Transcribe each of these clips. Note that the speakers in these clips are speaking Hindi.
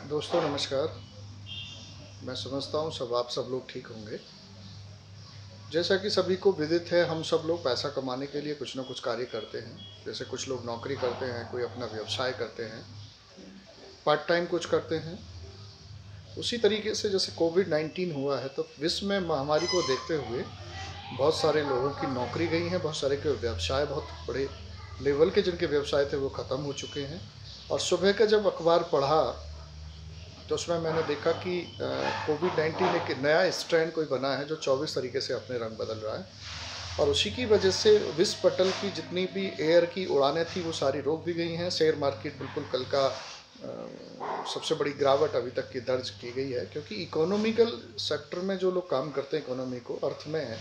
दोस्तों नमस्कार। मैं समझता हूँ आप सब लोग ठीक होंगे। जैसा कि सभी को विदित है, हम सब लोग पैसा कमाने के लिए कुछ ना कुछ कार्य करते हैं। जैसे कुछ लोग नौकरी करते हैं, कोई अपना व्यवसाय करते हैं, पार्ट टाइम कुछ करते हैं। उसी तरीके से जैसे कोविड-19 हुआ है तो विश्व में महामारी को देखते हुए बहुत सारे लोगों की नौकरी गई है, बहुत सारे के व्यवसाय, बहुत बड़े लेवल के जिनके व्यवसाय थे वो ख़त्म हो चुके हैं। और सुबह का जब अखबार पढ़ा तो उसमें मैंने देखा कि कोविड-19 एक नया स्ट्रेन कोई बना है जो 24 तरीके से अपने रंग बदल रहा है, और उसी की वजह से विश्व पटल की जितनी भी एयर की उड़ानें थी वो सारी रोक भी गई हैं। शेयर मार्केट बिल्कुल कल का सबसे बड़ी गिरावट अभी तक की दर्ज की गई है, क्योंकि इकोनॉमिकल सेक्टर में जो लोग काम करते हैं, इकोनॉमी को अर्थ में है,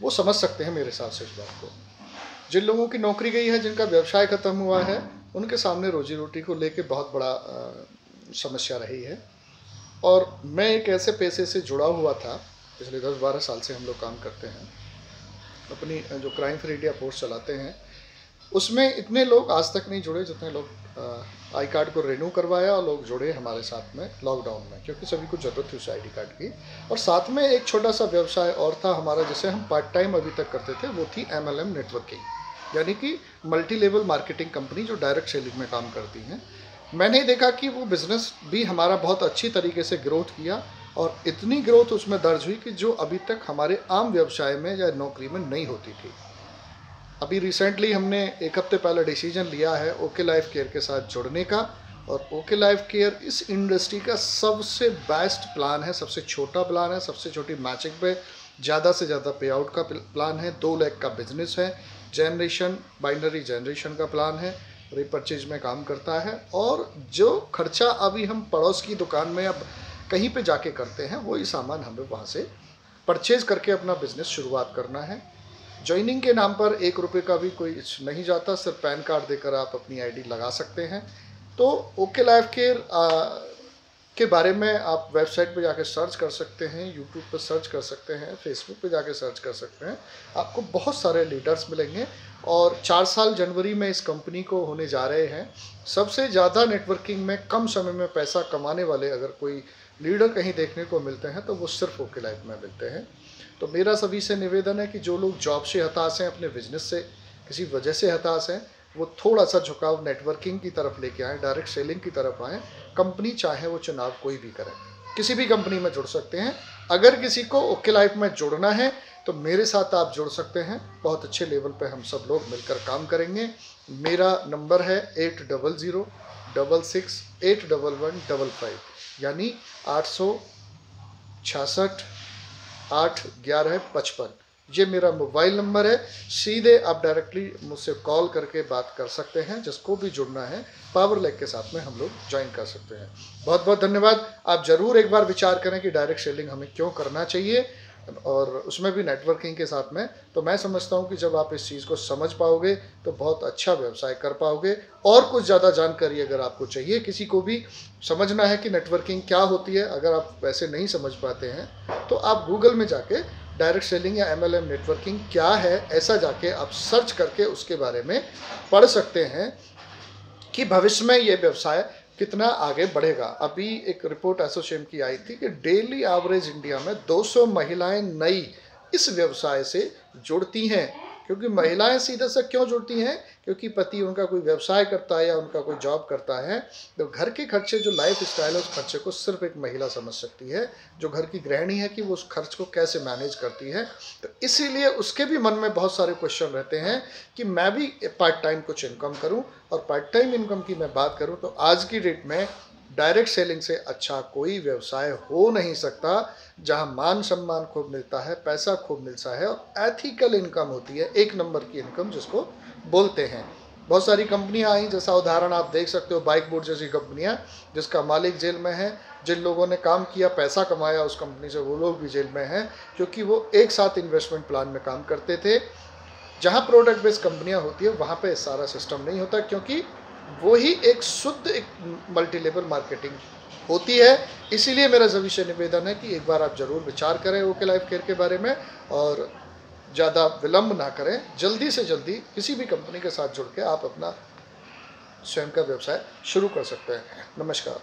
वो समझ सकते हैं मेरे हिसाब से इस बात को। जिन लोगों की नौकरी गई है, जिनका व्यवसाय खत्म हुआ है, उनके सामने रोजी रोटी को लेके बहुत बड़ा समस्या रही है। और मैं एक ऐसे पेशे से जुड़ा हुआ था, पिछले 10-12 साल से हम लोग काम करते हैं, अपनी जो क्राइम फ्री इंडिया पोस्ट चलाते हैं, उसमें इतने लोग आज तक नहीं जुड़े जितने लोग आई कार्ड को रिन्यू करवाया और लोग जुड़े हमारे साथ में लॉकडाउन में, क्योंकि सभी को ज़रूरत थी उस आईडी कार्ड की। और साथ में एक छोटा सा व्यवसाय और था हमारा, जिसे हम पार्ट टाइम अभी तक करते थे, वो थी MLM नेटवर्किंग, यानी कि मल्टी लेवल मार्केटिंग कंपनी जो डायरेक्ट सेलिंग में काम करती हैं। मैंने देखा कि वो बिज़नेस भी हमारा बहुत अच्छी तरीके से ग्रोथ किया, और इतनी ग्रोथ उसमें दर्ज हुई कि जो अभी तक हमारे आम व्यवसाय में या नौकरी में नहीं होती थी। अभी रिसेंटली हमने एक हफ्ते पहले डिसीजन लिया है ओके लाइफ केयर के साथ जुड़ने का, और ओके लाइफ केयर इस इंडस्ट्री का सबसे बेस्ट प्लान है, सबसे छोटा प्लान है, सबसे छोटी मैचिंग पे ज़्यादा से ज़्यादा पे आउट का प्लान है, 2 लाख का बिजनेस है, जनरेशन बाइनरी जनरेशन का प्लान है, रिपर्चेज में काम करता है, और जो खर्चा अभी हम पड़ोस की दुकान में अब कहीं पे जाके करते हैं वही सामान हमें वहाँ से परचेज करके अपना बिजनेस शुरुआत करना है। ज्वाइनिंग के नाम पर 1 रुपये का भी कोई नहीं जाता, सिर्फ पैन कार्ड देकर आप अपनी आईडी लगा सकते हैं। तो ओके लाइफ केयर के बारे में आप वेबसाइट पे जाके सर्च कर सकते हैं, यूट्यूब पे सर्च कर सकते हैं, फेसबुक पे जाके सर्च कर सकते हैं। आपको बहुत सारे लीडर्स मिलेंगे, और 4 साल जनवरी में इस कंपनी को होने जा रहे हैं। सबसे ज़्यादा नेटवर्किंग में कम समय में पैसा कमाने वाले अगर कोई लीडर कहीं देखने को मिलते हैं तो वो सिर्फ ओके लाइफ में मिलते हैं। तो मेरा सभी से निवेदन है कि जो लोग जॉब से हताश हैं, अपने बिजनेस से किसी वजह से हताश हैं, वो थोड़ा सा झुकाव नेटवर्किंग की तरफ लेके आएँ, डायरेक्ट सेलिंग की तरफ आएँ। कंपनी चाहे वो चुनाव कोई भी करे, किसी भी कंपनी में जुड़ सकते हैं। अगर किसी को ओके लाइफ में जुड़ना है तो मेरे साथ आप जुड़ सकते हैं, बहुत अच्छे लेवल पे हम सब लोग मिलकर काम करेंगे। मेरा नंबर है 8006681155, यानी 866 81155। ये मेरा मोबाइल नंबर है। सीधे आप डायरेक्टली मुझसे कॉल करके बात कर सकते हैं। जिसको भी जुड़ना है पावर लेक के साथ में हम लोग ज्वाइन कर सकते हैं। बहुत बहुत धन्यवाद। आप ज़रूर एक बार विचार करें कि डायरेक्ट सेलिंग हमें क्यों करना चाहिए, और उसमें भी नेटवर्किंग के साथ में। तो मैं समझता हूँ कि जब आप इस चीज़ को समझ पाओगे तो बहुत अच्छा व्यवसाय कर पाओगे। और कुछ ज़्यादा जानकारी अगर आपको चाहिए, किसी को भी समझना है कि नेटवर्किंग क्या होती है, अगर आप वैसे नहीं समझ पाते हैं तो आप गूगल में जाके डायरेक्ट सेलिंग या MLM नेटवर्किंग क्या है, ऐसा जाके आप सर्च करके उसके बारे में पढ़ सकते हैं कि भविष्य में ये व्यवसाय कितना आगे बढ़ेगा। अभी एक रिपोर्ट एसोचैम की आई थी कि डेली एवरेज इंडिया में 200 महिलाएं नई इस व्यवसाय से जुड़ती हैं। क्योंकि महिलाएं सीधा सा क्यों जुड़ती हैं? क्योंकि पति उनका कोई व्यवसाय करता है या उनका कोई जॉब करता है, तो घर के खर्चे, जो लाइफ स्टाइल है, उस खर्चे को सिर्फ एक महिला समझ सकती है, जो घर की गृहिणी है, कि वो उस खर्च को कैसे मैनेज करती है। तो इसीलिए उसके भी मन में बहुत सारे क्वेश्चन रहते हैं कि मैं भी पार्ट टाइम कुछ इनकम करूं। और पार्ट टाइम इनकम की मैं बात करूं तो आज की डेट में डायरेक्ट सेलिंग से अच्छा कोई व्यवसाय हो नहीं सकता, जहां मान सम्मान खूब मिलता है, पैसा खूब मिलता है, और एथिकल इनकम होती है, एक नंबर की इनकम जिसको बोलते हैं। बहुत सारी कंपनियां आई, जैसा उदाहरण आप देख सकते हो, बाइक बोर्ड जैसी कंपनियां, जिसका मालिक जेल में है। जिन लोगों ने काम किया, पैसा कमाया उस कंपनी से, वो लोग भी जेल में हैं, क्योंकि वो एक साथ इन्वेस्टमेंट प्लान में काम करते थे। जहाँ प्रोडक्ट बेस्ड कंपनियाँ होती है वहाँ पे सारा सिस्टम नहीं होता, क्योंकि वही एक शुद्ध एक मल्टी लेवल मार्केटिंग होती है। इसीलिए मेरा सभी से निवेदन है कि एक बार आप ज़रूर विचार करें ओके लाइफ केयर के बारे में, और ज़्यादा विलम्ब ना करें। जल्दी से जल्दी किसी भी कंपनी के साथ जुड़ के आप अपना स्वयं का व्यवसाय शुरू कर सकते हैं। नमस्कार।